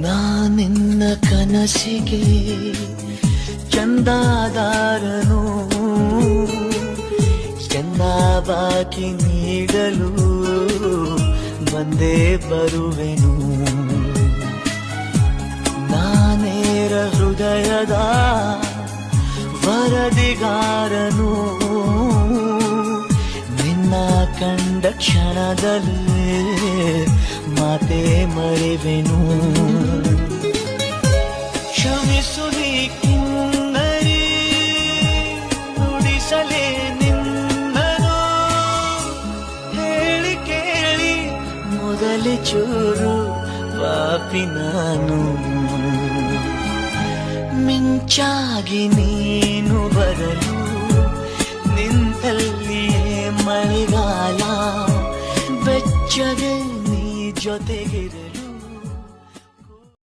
ನಾನಿನ್ನ ಕನಸಿಗೆ ಚಂದಾದಾರನು ಚಂದ ಬಾಕಿ ನೀಡಲು ಬಂದೇ ಬರುವೆನು. ನಾನೇರ ಹೃದಯದ ವರದಿಗಾರನು ನಿನ್ನ ಕಂಡ ಕ್ಷಣದಲ್ಲಿ ಮಾತೆ ಮರೆವೆನು. ಕ್ಷಮಿಸುನಿ ಕಿನ್ನರಿ ನುಡಿಸಲೇ ನಿನ್ನನು ಹೇಳಿ ಕೇಳಿ ಮೊದಲೇ ಚೂರು ಪಾಪಿ ನಾನು. ಮಿಂಚಾಗಿ ನೀನು ಬರಲು ನಿಂತಲ್ಲಿಯೇ ಮಳೆಗಾಲ ಬೆಚ್ಚಗೆ ನೀ ಜೊತೆಗಿರಲು